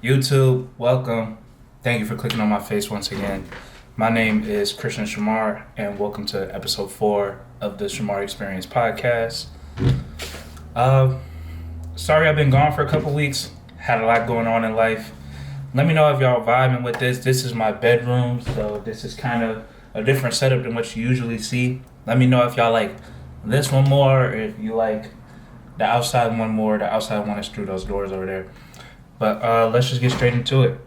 YouTube, welcome. Thank you for clicking on my face once again. My name is Christian Shamar, and welcome to episode 4 of the Shamar Experience podcast. Sorry I've been gone for a couple weeks. Had a lot going on in life. Let me know if y'all vibing with this. This is my bedroom, so this is kind of a different setup than what you usually see. Let me know if y'all like this one more, or if you like the outside one more. The outside one is through those doors over there. But let's just get straight into it.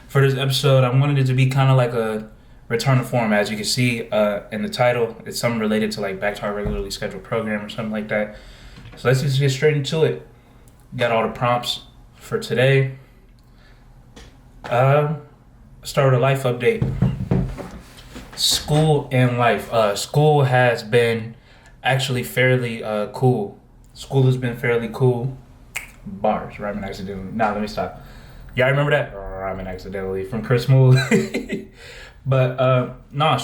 For this episode, I wanted it to be kind of like a return to form. As you can see in the title, it's something related to like back to our regularly scheduled program or something like that. So let's just get straight into it. Got all the prompts for today. Start with a life update. School and life. School has been actually fairly cool. School has been fairly cool. Bars, rhyming accidentally. Nah, let me stop. Y'all remember that? Rhyming accidentally from Chris Moore. But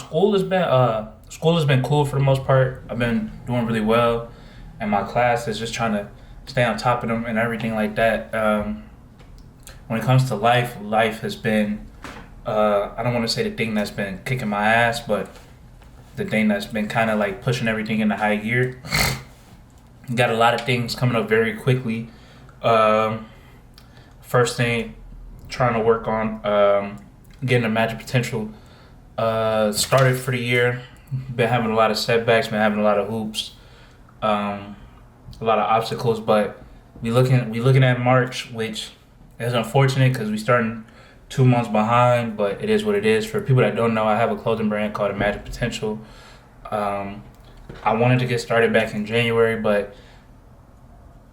school has been cool for the most part. I've been doing really well, and my class is just trying to stay on top of them and everything like that. When it comes to life has been I don't want to say the thing that's been kicking my ass, but the thing that's been kind of like pushing everything into high gear. Got a lot of things coming up very quickly. First thing, trying to work on getting a Magic Potential started for the year. Been having a lot of setbacks, been having a lot of hoops, a lot of obstacles, but we looking at March, which is unfortunate because we starting 2 months behind, but it is what it is. For people that don't know, I have a clothing brand called Magic Potential. I wanted to get started back in January, but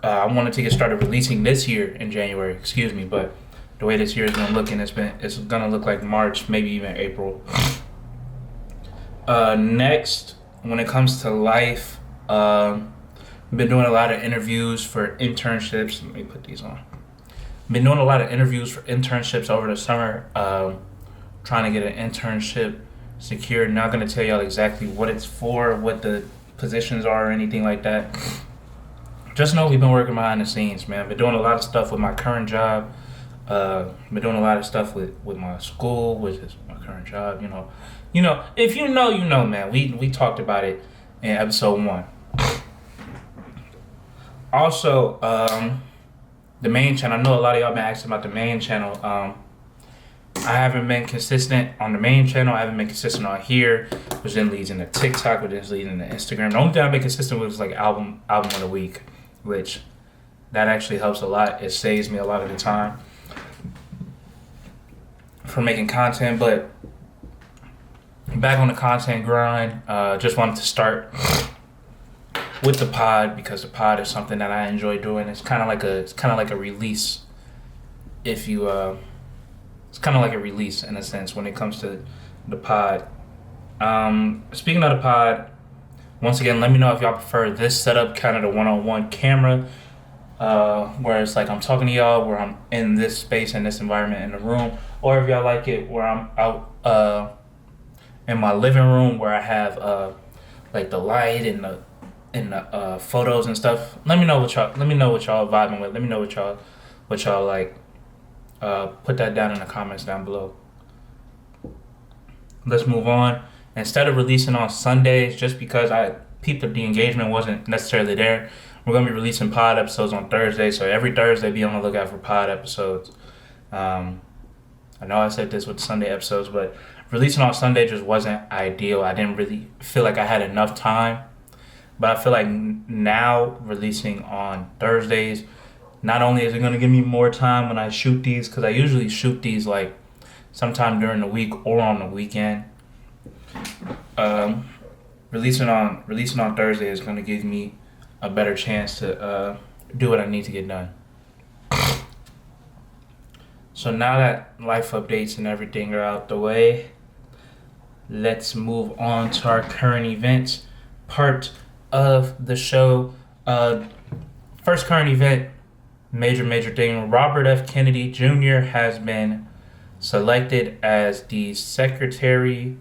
I wanted to get started releasing this year in January, but the way this year is going to look, and it's going to look like March, maybe even April. Next, when it comes to life, I've been doing a lot of interviews for internships. Let me put these on. Been doing a lot of interviews for internships over the summer, trying to get an internship secured. Not going to tell y'all exactly what it's for, what the positions are, or anything like that. Just know we've been working behind the scenes, man. Been doing a lot of stuff with my current job. Been doing a lot of stuff with my school, which is my current job. You know. If you know, you know, man. We talked about it in episode 1. Also, the main channel. I know a lot of y'all been asking about the main channel. I haven't been consistent on the main channel. I haven't been consistent on here, which then leads into TikTok, which then leads into Instagram. The only thing I've been consistent with is like album of the week, which that actually helps a lot. It saves me a lot of the time for making content. But back on the content grind. Just wanted to start with the pod because the pod is something that I enjoy doing. It's kind of like a release. It's kind of like a release in a sense when it comes to the pod. Speaking of the pod, once again, let me know if y'all prefer this setup, kind of the one-on-one camera, where it's like I'm talking to y'all, where I'm in this space, in this environment, in the room, or if y'all like it where I'm out in my living room, where I have like the light and the photos and stuff. Let me know what y'all vibing with. Let me know what y'all like. Put that down in the comments down below. Let's move on. Instead of releasing on Sundays, just because I peeped that the engagement wasn't necessarily there, we're going to be releasing pod episodes on Thursday. So every Thursday, be on the lookout for pod episodes. I know I said this with Sunday episodes, but releasing on Sunday just wasn't ideal. I didn't really feel like I had enough time. But I feel like now releasing on Thursdays, not only is it going to give me more time when I shoot these, because I usually shoot these like sometime during the week or on the weekend. Releasing on Thursday is going to give me a better chance to do what I need to get done. So now that life updates and everything are out the way, let's move on to our current events part of the show. First current event, major thing. Robert F. Kennedy Jr. has been selected as the Secretary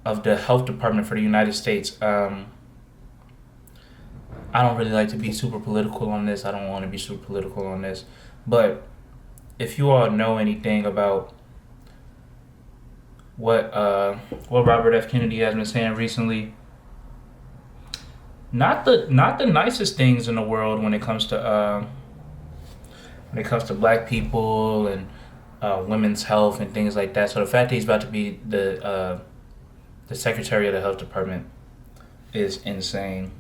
of the Health Department for the United States. I don't really like to be super political on this. I don't want to be super political on this. But if you all know anything about what Robert F. Kennedy has been saying recently, not the nicest things in the world when it comes to black people and women's health and things like that. So the fact that he's about to be the Secretary of the Health Department is insane.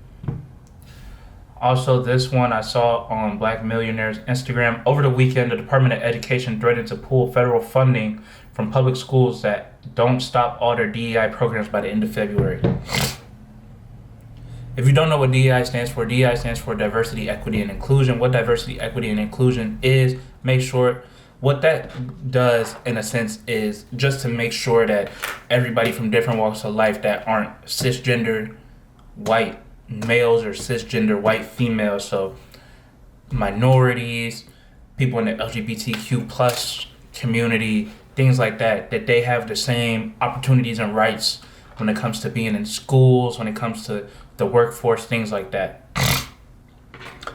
Also, this one I saw on Black Millionaire's Instagram. Over the weekend, the Department of Education threatened to pull federal funding from public schools that don't stop all their DEI programs by the end of February. If you don't know what DEI stands for Diversity, Equity, and Inclusion. What diversity, equity, and inclusion is, make sure what that does, in a sense, is just to make sure that everybody from different walks of life that aren't cisgender white males or cisgender white females, so minorities, people in the LGBTQ plus community, things like that, that they have the same opportunities and rights when it comes to being in schools, when it comes to the workforce, things like that.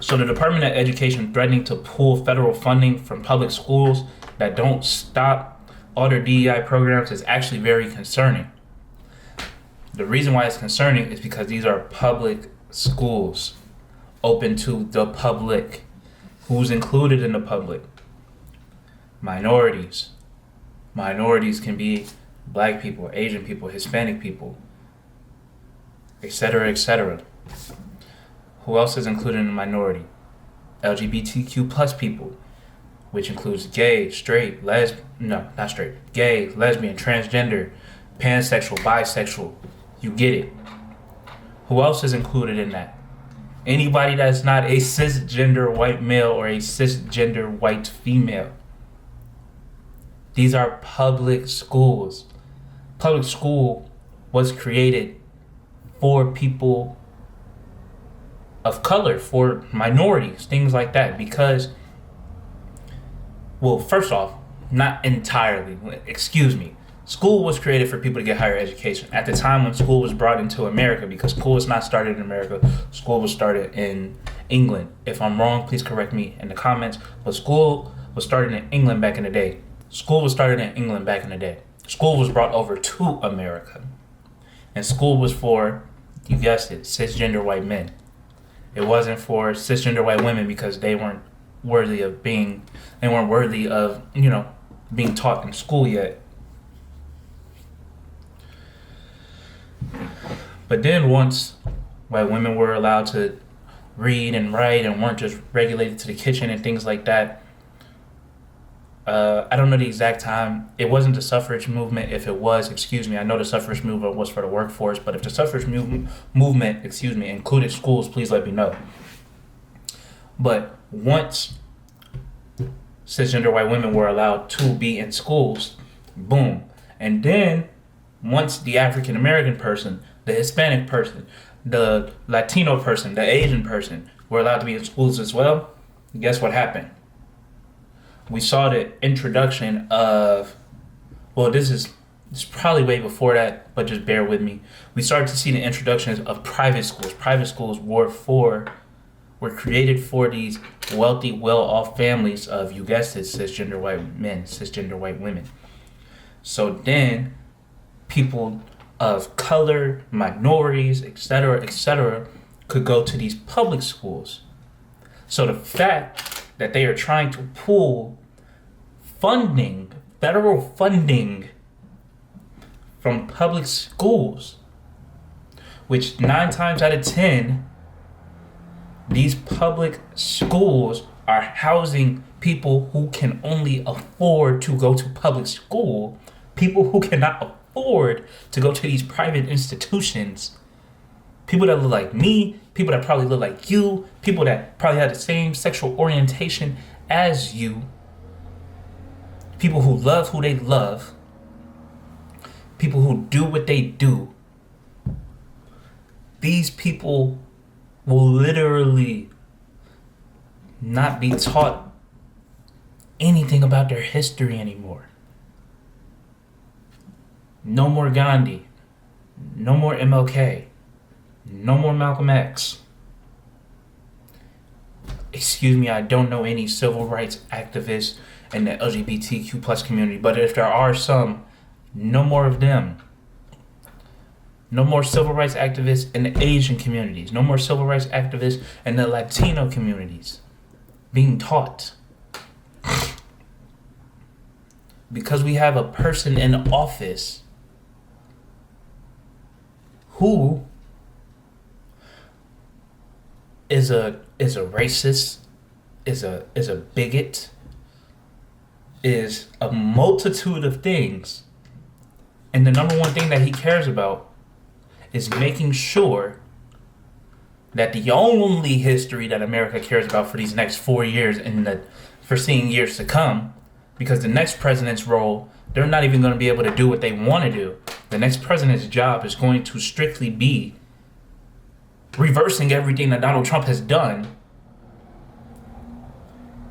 So the Department of Education threatening to pull federal funding from public schools that don't stop all their DEI programs is actually very concerning. The reason why it's concerning is because these are public schools, open to the public. Who's included in the public? Minorities. Minorities can be black people, Asian people, Hispanic people, etc., etc. Who else is included in the minority? LGBTQ plus people, which includes gay, straight, gay, lesbian, transgender, pansexual, bisexual. You get it. Who else is included in that? Anybody that's not a cisgender white male or a cisgender white female. These are public schools. Public school was created for people of color, for minorities, things like that, because, well, first off, not entirely, excuse me. School was created for people to get higher education. At the time when school was brought into America, because school was not started in America, school was started in England. If I'm wrong, please correct me in the comments, but school was started in England back in the day. School was brought over to America. And school was for, you guessed it, cisgender white men. It wasn't for cisgender white women because they weren't worthy of being taught in school yet. But then once white women were allowed to read and write and weren't just regulated to the kitchen and things like that, I don't know the exact time. It wasn't the suffrage movement. If it was, I know the suffrage movement was for the workforce, but if the suffrage movement, included schools, please let me know. But once cisgender white women were allowed to be in schools, boom. And then once the African American person, the Hispanic person, the Latino person, the Asian person were allowed to be in schools as well, guess what happened? We saw the introduction of, this is probably way before that, but just bear with me. We started to see the introductions of private schools. Private schools were created for these wealthy, well-off families of, you guessed it, cisgender white men, cisgender white women. So then people of color, minorities, etc., could go to these public schools. So the fact that they are trying to pull federal funding from public schools, which 9 times out of 10, these public schools are housing people who can only afford to go to public school, people who cannot afford to go to these private institutions, people that look like me, people that probably look like you, people that probably have the same sexual orientation as you, people who love who they love, people who do what they do. These people will literally not be taught anything about their history anymore. No more Gandhi. No more MLK. No more Malcolm X. excuse me, I don't know any civil rights activists in the LGBTQ plus community, but if there are some, no more of them. No more civil rights activists in the Asian communities. No more civil rights activists in the Latino communities being taught. Because we have a person in office who is a racist, is a bigot, is a multitude of things. And the number one thing that he cares about is making sure that the only history that America cares about for these next 4 years and the foreseeing years to come, because the next president's role, they're not even going to be able to do what they want to do. The next president's job is going to strictly be reversing everything that Donald Trump has done.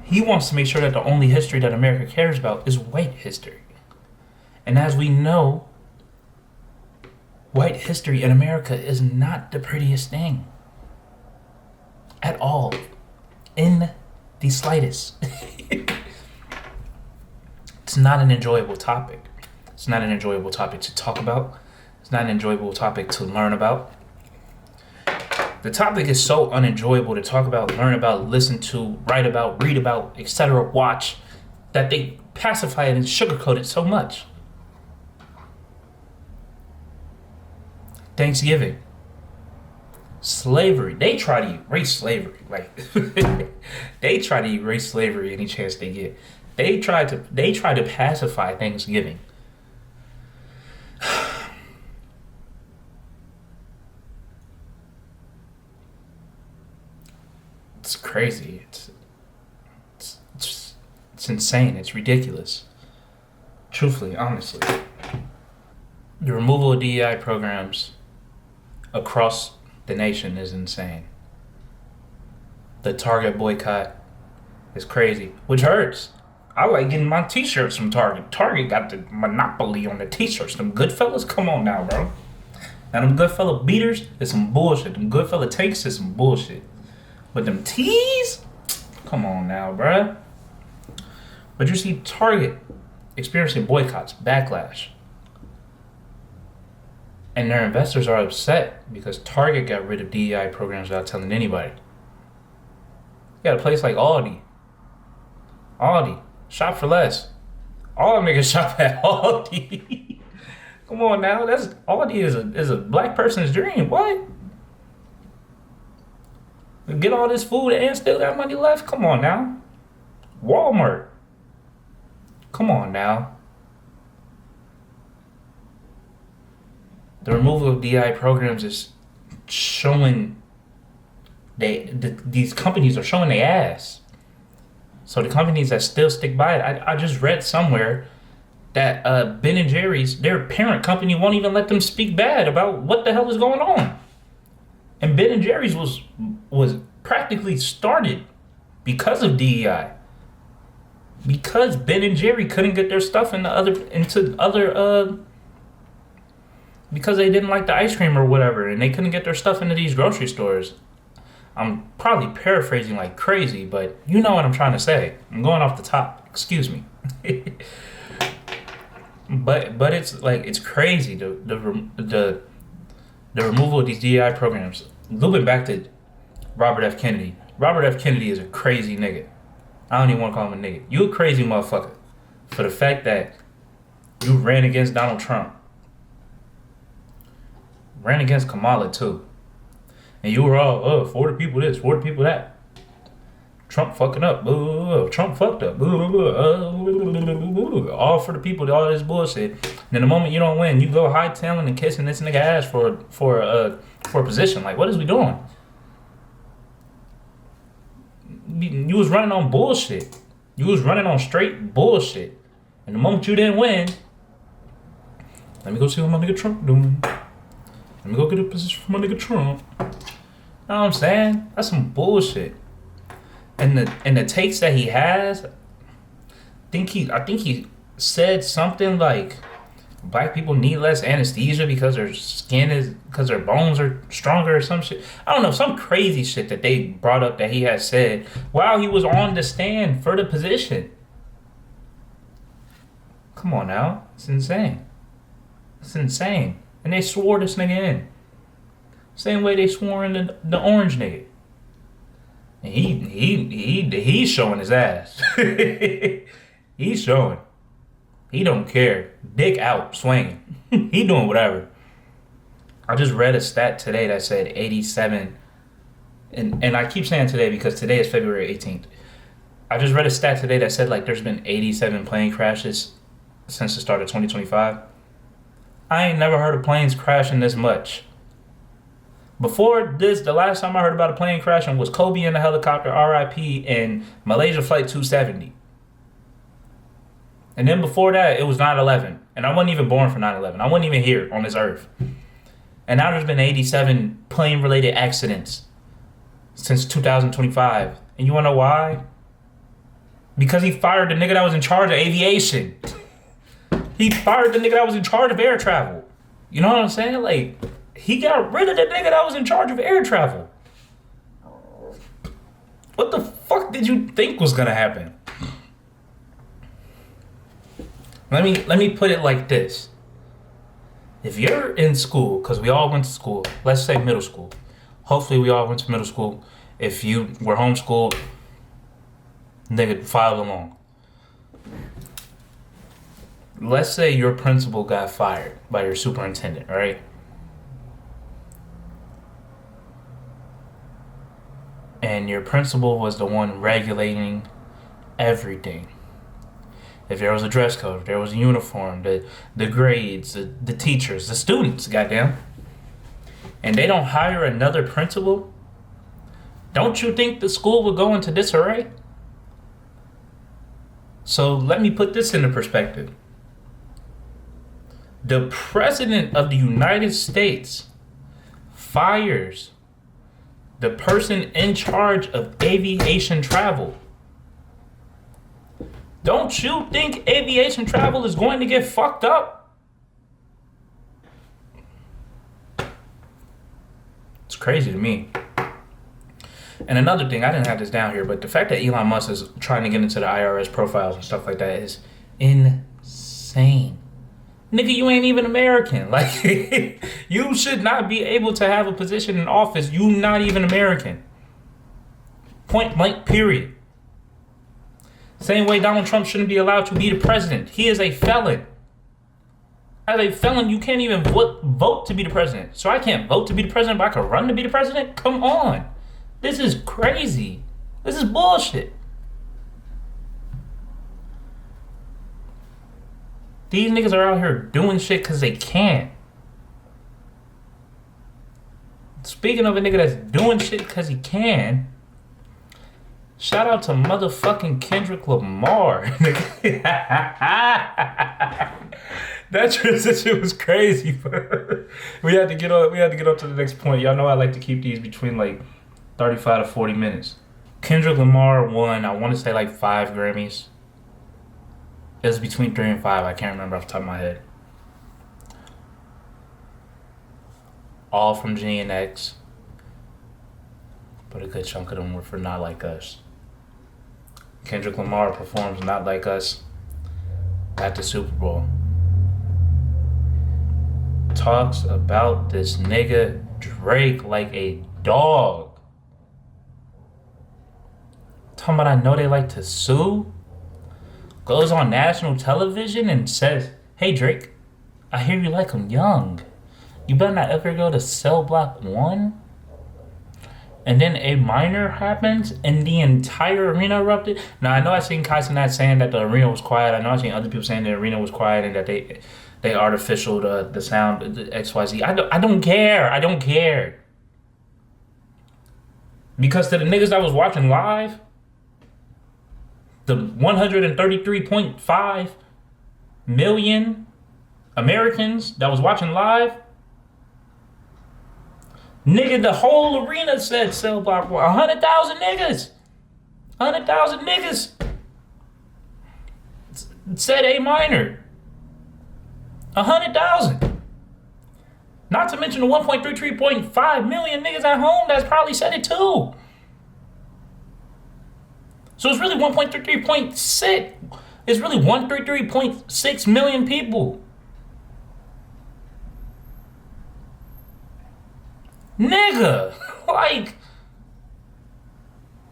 He wants to make sure that the only history that America cares about is white history. And as we know, white history in America is not the prettiest thing. At all. In the slightest. It's not an enjoyable topic. It's not an enjoyable topic to talk about. It's not an enjoyable topic to learn about. The topic is so unenjoyable to talk about, learn about, listen to, write about, read about, etc., watch, that they pacify it and sugarcoat it so much. Thanksgiving. Slavery. They try to erase slavery. Like they try to erase slavery any chance they get. They try to pacify Thanksgiving. It's crazy. It's insane. It's ridiculous. Truthfully, honestly. The removal of DEI programs across the nation is insane. The Target boycott is crazy, which hurts. I like getting my t-shirts from Target. Target got the monopoly on the t-shirts. Them Goodfellas, come on now, bro. Now them Goodfella beaters is some bullshit. Them Goodfella tanks is some bullshit. But them tees, come on now, bruh. But you see Target experiencing boycotts, backlash. And their investors are upset because Target got rid of DEI programs without telling anybody. You got a place like Aldi. Shop for less. All them niggas shop at Aldi. Come on now, Aldi is a black person's dream. What? Get all this food and still got money left? Come on now. Walmart. Come on now. The removal of DI programs is showing these companies are showing their ass. So the companies that still stick by it, I just read somewhere that Ben & Jerry's, their parent company, won't even let them speak bad about what the hell is going on. And Ben & Jerry's was practically started because of DEI. Because Ben & Jerry couldn't get their stuff because they didn't like the ice cream or whatever, and they couldn't get their stuff into these grocery stores. I'm probably paraphrasing like crazy, but you know what I'm trying to say. I'm going off the top. Excuse me. but it's crazy the removal of these DEI programs. Looping back to Robert F. Kennedy. Robert F. Kennedy is a crazy nigga. I don't even want to call him a nigga. You a crazy motherfucker for the fact that you ran against Donald Trump. Ran against Kamala too. And you were all, for the people this, for the people that. Trump fucking up. Trump fucked up. All for the people, all this bullshit. And then the moment you don't win, you go hightailing and kissing this nigga ass for a position. Like, what is we doing? You was running on bullshit. You was running on straight bullshit. And the moment you didn't win, let me go see what my nigga Trump doing. Let me go get a position for my nigga Trump. You know what I'm saying? That's some bullshit. And the takes that he has, I think he said something like, black people need less anesthesia because because their bones are stronger or some shit. I don't know, some crazy shit that they brought up that he had said while he was on the stand for the position. Come on now, it's insane. It's insane. And they swore this nigga in. Same way they swore in the orange nigga. And he's showing his ass. He's showing. He don't care. Dick out, swinging. He doing whatever. I just read a stat today that said 87. And I keep saying today because today is February 18th. I just read a stat today that said like there's been 87 plane crashes since the start of 2025. I ain't never heard of planes crashing this much. Before this, the last time I heard about a plane crashing was Kobe in a helicopter, RIP, and Malaysia Flight 270. And then before that, it was 9/11. And I wasn't even born for 9/11. I wasn't even here on this earth. And now there's been 87 plane-related accidents since 2025. And you want to know why? Because he fired the nigga that was in charge of aviation. He fired the nigga that was in charge of air travel. You know what I'm saying? Like, he got rid of the nigga that was in charge of air travel. What the fuck did you think was gonna happen? Let me put it like this. If you're in school, because we all went to school, let's say middle school. Hopefully we all went to middle school. If you were homeschooled, nigga, follow along. Let's say your principal got fired by your superintendent, right? And your principal was the one regulating everything. If there was a dress code, if there was a uniform, the grades, the teachers, the students, goddamn. And they don't hire another principal, don't you think the school would go into disarray? So let me put this into perspective. The President of the United States fires the person in charge of aviation travel. Don't you think aviation travel is going to get fucked up? It's crazy to me. And another thing, I didn't have this down here, but the fact that Elon Musk is trying to get into the IRS profiles and stuff like that is insane. Nigga, you ain't even American. Like, you should not be able to have a position in office. You not even American. Point blank, period. Same way Donald Trump shouldn't be allowed to be the president. He is a felon. As a felon, you can't even vote to be the president. So I can't vote to be the president, but I can run to be the president? Come on. This is crazy. This is bullshit. These niggas are out here doing shit because they can. Speaking of a nigga that's doing shit because he can, shout out to motherfucking Kendrick Lamar. That transition was crazy, bro. We had to get up to the next point. Y'all know I like to keep these between like 35 to 40 minutes. Kendrick Lamar won, I want to say like 5 Grammys. It was between 3 and 5. I can't remember off the top of my head. All from G and X. But a good chunk of them were for Not Like Us. Kendrick Lamar performs Not Like Us at the Super Bowl. Talks about this nigga Drake like a dog. Talking about, I know they like to sue. Goes on national television and says, hey Drake, I hear you like him young. You better not ever go to Cell Block 1. And then a minor happens and the entire arena erupted. Now I know I seen Kai Cenat saying that the arena was quiet. I know I seen other people saying the arena was quiet and that they artificial the sound, the XYZ. I don't care. Because to the niggas that was watching live, the 133.5 million Americans that was watching live, nigga, the whole arena said Cell Block 100,000 niggas. 100,000 niggas said A minor. 100,000. Not to mention the 1.33.5 million niggas at home that's probably said it too. So it's really 1.33.6. It's really 133.6 million people. Nigga, like,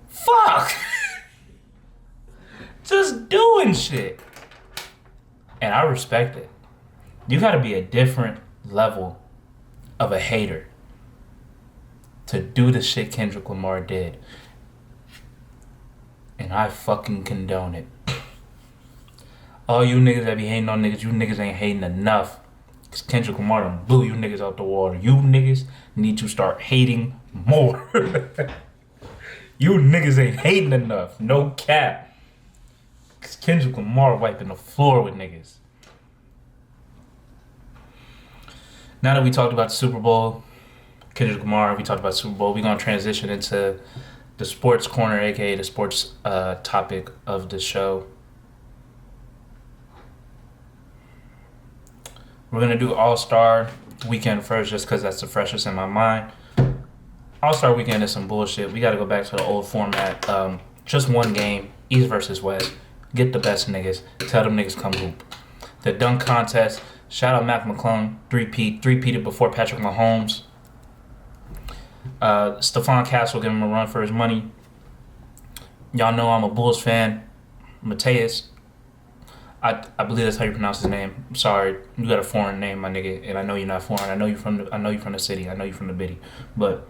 fuck. Just doing shit. And I respect it. You gotta be a different level of a hater to do the shit Kendrick Lamar did. And I fucking condone it. All you niggas that be hating on niggas, you niggas ain't hating enough. Cause Kendrick Lamar done blew you niggas out the water. You niggas need to start hating more. You niggas ain't hating enough. No cap. Cause Kendrick Lamar wiping the floor with niggas. Now that we talked about the Super Bowl, Kendrick Lamar, we talked about the Super Bowl, we're gonna transition into the sports corner, aka the sports topic of the show. We're going to do All-Star Weekend first just because that's the freshest in my mind. All-Star Weekend is some bullshit. We got to go back to the old format. Just one game, East versus West. Get the best niggas. Tell them niggas come hoop. The dunk contest. Shout out Mac McClung. Three-peated before Patrick Mahomes. Stephon Castle give him a run for his money. Y'all know I'm a Bulls fan. Mateus. I believe that's how you pronounce his name. I'm sorry, you got a foreign name, my nigga, and I know you're not foreign. I know you from the city. I know you from the bitty. But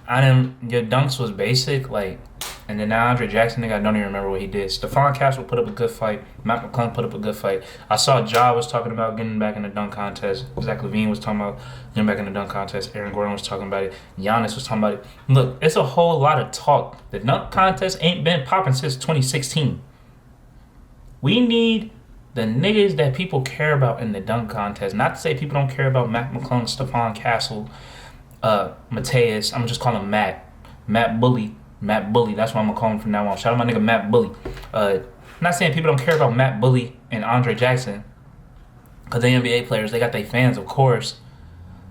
your dunks was basic, like, and then now Andre Jackson, nigga, I don't even remember what he did. Stephon Castle put up a good fight. Matt McClung put up a good fight. I saw Ja was talking about getting back in the dunk contest. Zach LaVine was talking about getting back in the dunk contest. Aaron Gordon was talking about it. Giannis was talking about it. Look, it's a whole lot of talk. The dunk contest ain't been popping since 2016. We need the niggas that people care about in the dunk contest. Not to say people don't care about Matt McClung, Stephon Castle, Mateus. I'm just calling him Matt. Matt Bully. That's what I'm going to call him from now on. Shout out my nigga Matt Bully. Not saying people don't care about Matt Bully and Andre Jackson. Because they NBA players. They got their fans, of course.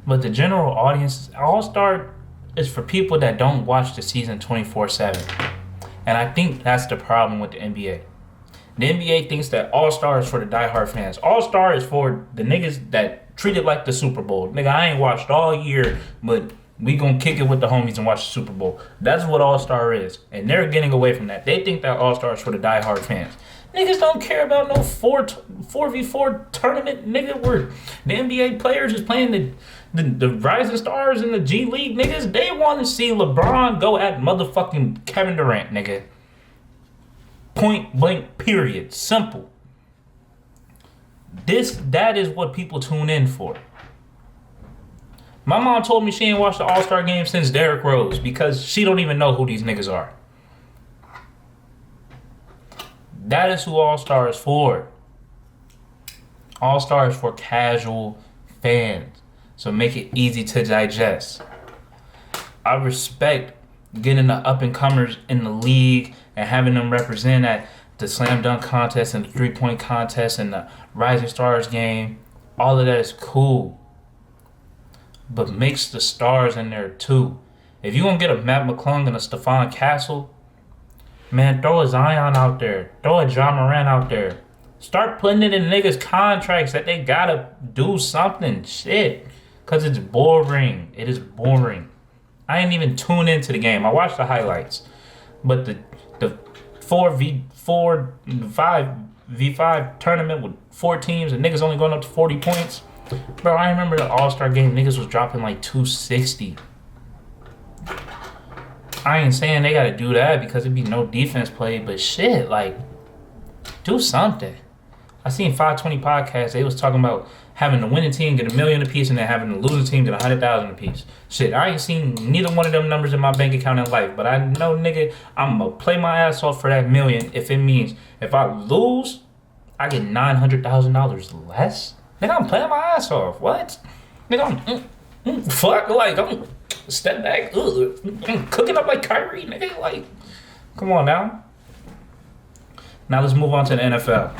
But the general audience, All-Star is for people that don't watch the season 24/7. And I think that's the problem with the NBA. The NBA thinks that All-Star is for the diehard fans. All-Star is for the niggas that treat it like the Super Bowl. Nigga, I ain't watched all year, but we gonna kick it with the homies and watch the Super Bowl. That's what All-Star is. And they're getting away from that. They think that All-Star is for the diehard fans. Niggas don't care about no 4v4 tournament, nigga, where the NBA players is playing the rising stars in the G League, niggas. They want to see LeBron go at motherfucking Kevin Durant, nigga. Point blank, period. Simple. That is what people tune in for. My mom told me she ain't watched the All-Star game since Derrick Rose because she don't even know who these niggas are. That is who All-Star is for. All-Star is for casual fans. So make it easy to digest. I respect getting the up-and-comers in the league and having them represent at the slam dunk contest and the three-point contest and the Rising Stars game. All of that is cool. But mix the stars in there too. If you gonna get a Matt McClung and a Stephon Castle, man, throw a Zion out there. Throw a John Moran out there. Start putting it in niggas' contracts that they gotta do something. Shit. Because it's boring. It is boring. I ain't even tune into the game. I watched the highlights. But the 5v5 tournament with 4 teams and niggas only going up to 40 points. Bro, I remember the All-Star game, niggas was dropping like 260. I ain't saying they gotta do that because it'd be no defense played, but shit, like, do something. I seen 520 podcasts, they was talking about having the winning team get $1 million apiece and then having the losing team get $100,000 apiece. Shit, I ain't seen neither one of them numbers in my bank account in life, but I know, nigga, I'm gonna play my ass off for that $1 million if it means if I lose, I get $900,000 less. Nigga, I'm playing my ass off. What? Nigga, fuck, like, I'm step back. I'm cooking up like Kyrie, nigga. Like, come on now. Now let's move on to the NFL.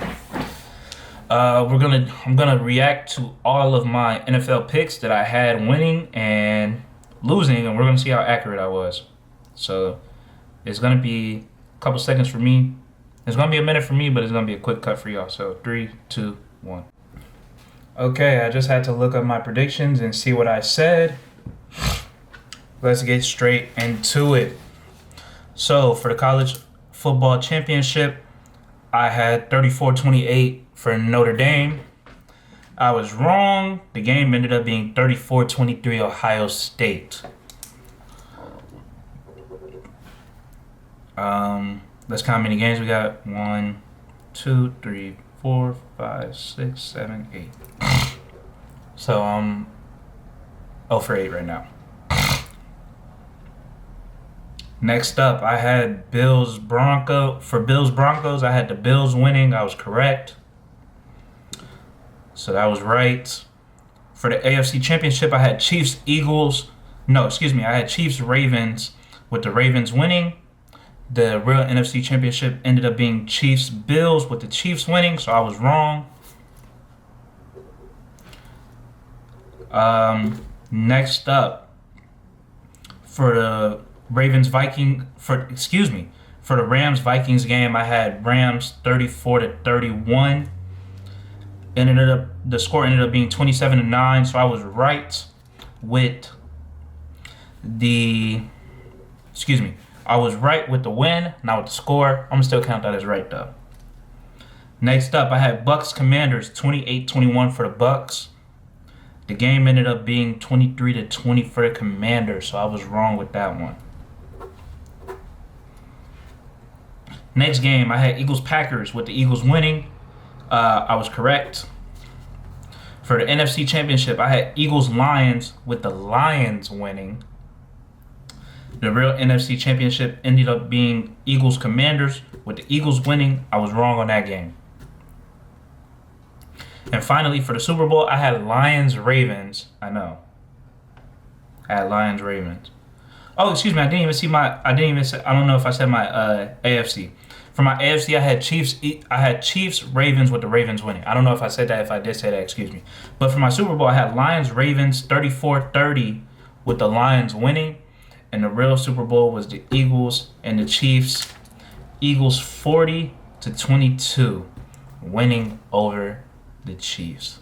I'm gonna react to all of my NFL picks that I had winning and losing, and we're gonna see how accurate I was. So it's gonna be a couple seconds for me. It's gonna be a minute for me, but it's gonna be a quick cut for y'all. So 3, 2, 1. Okay, I just had to look up my predictions and see what I said. Let's get straight into it. So for the college football championship, I had 34-28 for Notre Dame. I was wrong. The game ended up being 34-23 Ohio State. Let's count how many games we got. 1, 2, 3, 4, 5, 6, 7, 8. So 0 for 8 right now. Next up, I had Bills Broncos. For Bills Broncos, I had the Bills winning. I was correct. So that was right. For the AFC Championship, I had Chiefs Eagles. No, excuse me. I had Chiefs Ravens with the Ravens winning. The real NFC Championship ended up being Chiefs Bills with the Chiefs winning. So I was wrong. Next up, for the for the Rams Vikings game, I had Rams 34-31. The score ended up being 27-9, so I was right with the win, not with the score. I'm gonna still count that as right though. Next up, I had Bucks Commanders 28-21 for the Bucks. The game ended up being 23-20 for the Commanders, so I was wrong with that one. Next game, I had Eagles-Packers with the Eagles winning. I was correct. For the NFC Championship, I had Eagles-Lions with the Lions winning. The real NFC Championship ended up being Eagles-Commanders with the Eagles winning. I was wrong on that game. And finally, for the Super Bowl, I had Lions-Ravens. I know. I had Lions-Ravens. Oh, excuse me. I don't know if I said my AFC. For my AFC, I had Chiefs Ravens with the Ravens winning. I don't know if I said that. If I did say that, excuse me. But for my Super Bowl, I had Lions Ravens 34-30 with the Lions winning. And the real Super Bowl was the Eagles and the Chiefs. Eagles 40-22 winning over the Chiefs.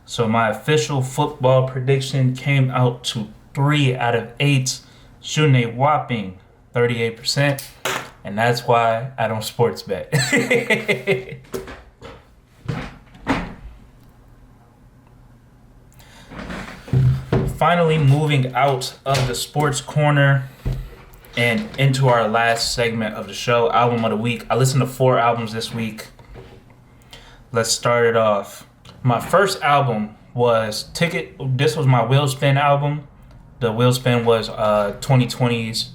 So my official football prediction came out to 3 out of 8, shooting a whopping 38%, and that's why I don't sports bet. Finally, moving out of the sports corner and into our last segment of the show, album of the week. I listened to 4 albums this week. Let's start it off. My first album was Ticket. This was my Wheel Spin album. The Wheel Spin was 2020's.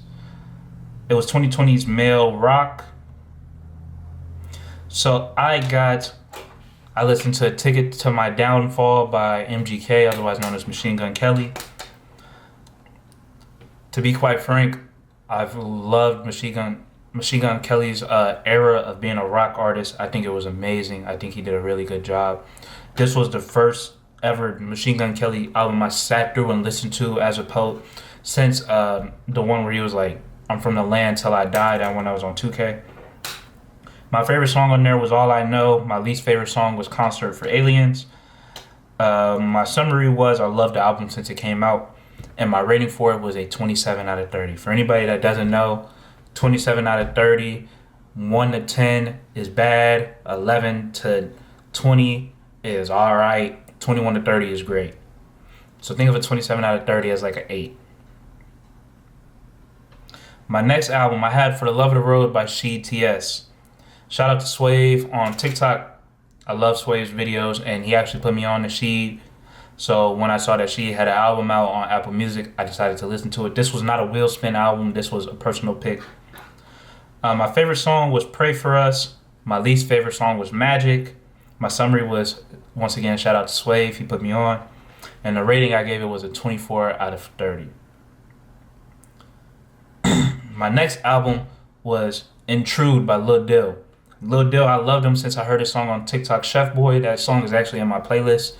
It was 2020's male rock. So I listened to Ticket to My Downfall by MGK, otherwise known as Machine Gun Kelly. To be quite frank, I've loved Machine Gun Kelly's era of being a rock artist. I think it was amazing. I think he did a really good job. This was the first ever Machine Gun Kelly album I sat through and listened to as a poet since the one where he was like, I'm from the land till I die, that one I was on 2K. My favorite song on there was All I Know. My least favorite song was Concert for Aliens. My summary was I loved the album since it came out, and my rating for it was a 27 out of 30. For anybody that doesn't know, 27 out of 30, 1 to 10 is bad, 11 to 20 is all right, 21 to 30 is great. So think of a 27 out of 30 as like an 8. My next album I had For the Love of the Road by She TS. Shout out to Swave on TikTok. I love Swave's videos, and he actually put me on to She. So when I saw that She had an album out on Apple Music, I decided to listen to it. This was not a Wheel Spin album. This was a personal pick. My favorite song was Pray For Us. My least favorite song was Magic. My summary was, once again, shout out to Swave. He put me on. And the rating I gave it was a 24 out of 30. My next album was Intrude by Lil Dill. Lil Dill, I loved him since I heard his song on TikTok, Chef Boy. That song is actually in my playlist.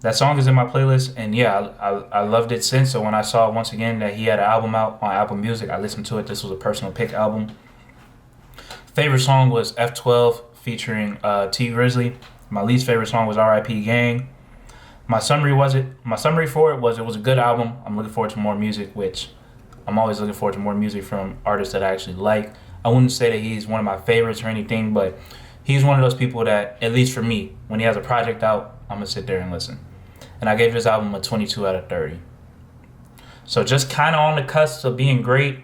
That song is in my playlist, and yeah, I loved it since. So when I saw once again that he had an album out on Apple Music, I listened to it. This was a personal pick album. Favorite song was F12 featuring T Grizzly. My least favorite song was R.I.P. Gang. My summary for it was a good album. I'm looking forward to more music, which I'm always looking forward to more music from artists that I actually like. I wouldn't say that he's one of my favorites or anything, but he's one of those people that, at least for me, when he has a project out, I'm gonna sit there and listen. And I gave this album a 22 out of 30. So just kind of on the cusp of being great.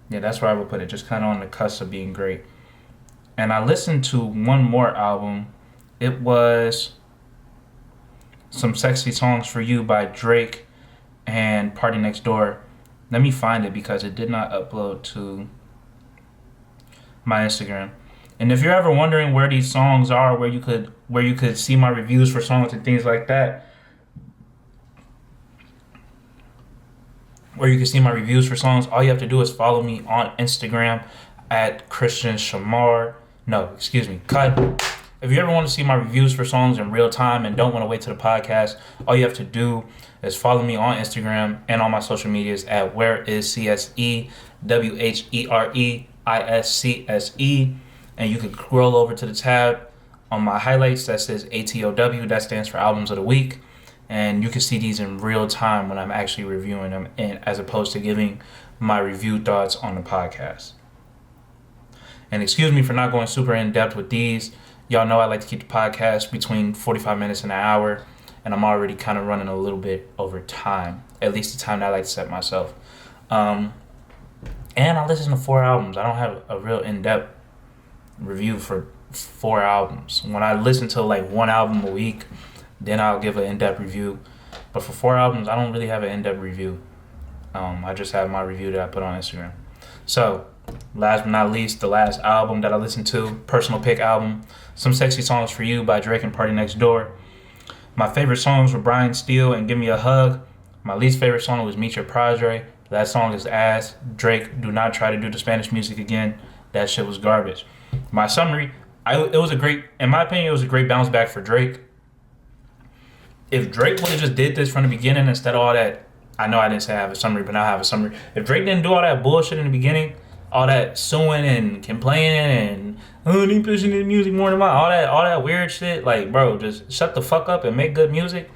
Yeah, that's where I would put it. Just kind of on the cusp of being great. And I listened to one more album. It was Some Sexy Songs for You by Drake and Party Next Door. Let me find it because it did not upload to my Instagram. And if you're ever wondering where these songs are, where you could see my reviews for songs and things like that, all you have to do is follow me on Instagram at Christian Shamar. No, excuse me. Cut. If you ever want to see my reviews for songs in real time and don't want to wait to the podcast, all you have to do is follow me on Instagram and on my social medias at whereiscse, whereiscse. And you can scroll over to the tab on my highlights that says ATOW. That stands for Albums of the Week. And you can see these in real time when I'm actually reviewing them, and as opposed to giving my review thoughts on the podcast. And excuse me for not going super in-depth with these. Y'all know I like to keep the podcast between 45 minutes and an hour. And I'm already kind of running a little bit over time. At least the time that I like to set myself. And I listen to 4 albums. I don't have a real in-depth review for 4 albums. When I listen to like 1 album a week, then I'll give an in-depth review. But for 4 albums, I don't really have an in-depth review. I just have my review that I put on Instagram. So, last but not least, the last album that I listened to, personal pick album, Some Sexy Songs for You by Drake and Party Next Door. My favorite songs were Brian Steele and Give Me a Hug. My least favorite song was Meet Your Padre. That song is ass. Drake, do not try to do the Spanish music again. That shit was garbage. My summary, in my opinion, it was a great bounce back for Drake. If Drake would have just did this from the beginning instead of all that, I know I didn't say I have a summary, but now I have a summary. If Drake didn't do all that bullshit in the beginning, all that suing and complaining and he pushing his music more than mine, all that weird shit, like, bro, just shut the fuck up and make good music,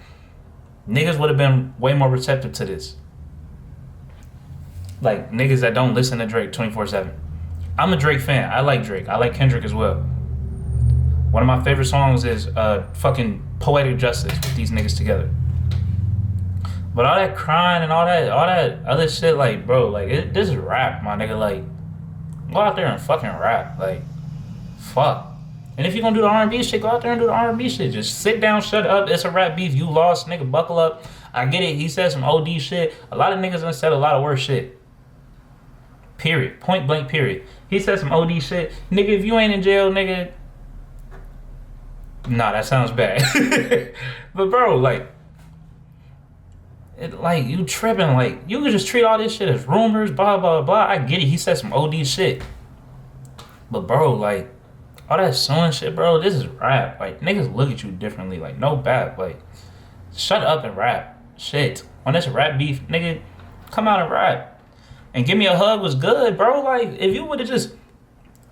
niggas would have been way more receptive to this. Like, niggas that don't listen to Drake 24/7. I'm a Drake fan. I like Drake. I like Kendrick as well. One of my favorite songs is fucking Poetic Justice with these niggas together. But all that crying and all that other shit, like, bro, like, this is rap, my nigga. Like, go out there and fucking rap. Like, fuck. And if you're gonna do the R&B shit, go out there and do the R&B shit. Just sit down, shut up. It's a rap beef. You lost, nigga. Buckle up. I get it. He said some OD shit. A lot of niggas done said a lot of worse shit. Period. Point blank, period. He said some OD shit. Nigga, if you ain't in jail, nigga. Nah, that sounds bad. But, bro, like, you tripping. Like, you could just treat all this shit as rumors, blah, blah, blah. I get it. He said some OD shit. But, bro, like, all that suing shit, bro, this is rap. Like, niggas look at you differently. Like, no bad. Like, shut up and rap. Shit. On this rap beef, nigga, come out and rap. And Give Me a Hug was good, bro. Like, if you would have just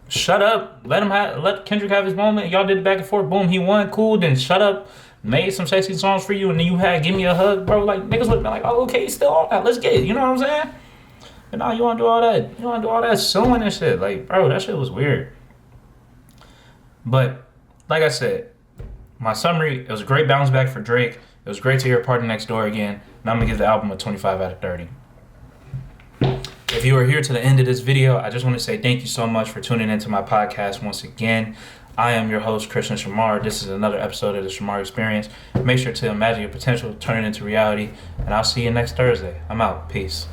shut up, let Kendrick have his moment, y'all did it back and forth, boom, he won, cool, then shut up, made Some Sexy Songs for You, and then you had Give Me a Hug, bro. Like, niggas would have been like, oh, okay, he's still on that, let's get it, you know what I'm saying? But now you want to do all that suing and shit. Like, bro, that shit was weird. But, like I said, my summary, it was a great bounce back for Drake. It was great to hear Party Next Door again, and I'm going to give the album a 25 out of 30. If you are here to the end of this video, I just want to say thank you so much for tuning into my podcast once again. I am your host, Christian Shamar. This is another episode of the Shamar Experience. Make sure to imagine your potential, turn it into reality, and I'll see you next Thursday. I'm out. Peace.